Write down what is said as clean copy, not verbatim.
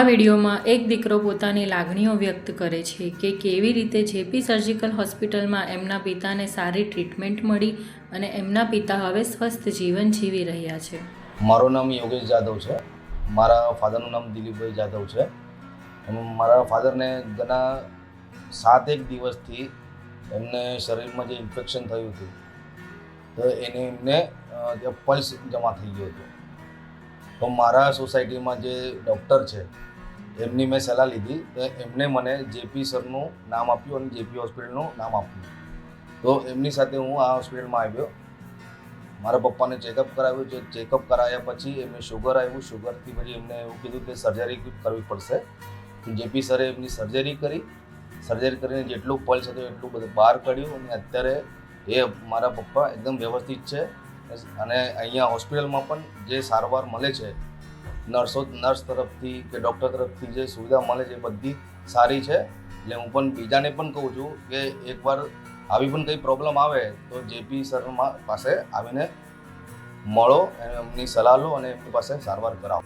આ વિડીયોમાં એક દીકરો પોતાની લાગણીઓ વ્યક્ત કરે છે કે કેવી રીતે જેપી સર્જિકલ હોસ્પિટલમાં એમના પિતાને સારી ટ્રીટમેન્ટ મળી અને એમના પિતા હવે સ્વસ્થ જીવન જીવી રહ્યા છે. મારું નામ યોગેશ જાદવ છે. મારા ફાધરનું નામ દિલીપભાઈ જાદવ છે. મારા ફાધરને ઘણા 7-1 દિવસથી એમને શરીરમાં જે ઇન્ફેક્શન થયું હતું તો એમને પલ્સ જમા થઈ ગયો હતો. તો મારા સોસાયટીમાં જે ડૉક્ટર છે એમની મેં સલાહ લીધી તો એમને મને જેપી સરનું નામ આપ્યું અને જેપી હોસ્પિટલનું નામ આપ્યું. તો એમની સાથે હું આ હોસ્પિટલમાં આવ્યો. મારા પપ્પાને ચેકઅપ કરાવ્યું. ચેકઅપ કરાવ્યા પછી એમને શુગર આવ્યું. શુગરથી પછી એમને એવું કીધું કે સર્જરી કરવી પડશે. જેપી સરે એમની સર્જરી કરીને જેટલું પલ્સ હતું એટલું બધું બહાર કાઢ્યું અને અત્યારે એ મારા પપ્પા એકદમ વ્યવસ્થિત છે. અને અહીંયા હોસ્પિટલમાં પણ જે સારવાર મળે છે નર્સ તરફથી કે ડૉક્ટર તરફથી જે સુવિધા મળે છે એ બધી સારી છે. એટલે હું પણ બીજાને પણ કહું છું કે એકવાર આવી પણ કંઈ પ્રોબ્લેમ આવે તો જેપી સર પાસે આવીને મળો, એમની સલાહ લો અને એમની પાસે સારવાર કરાવો.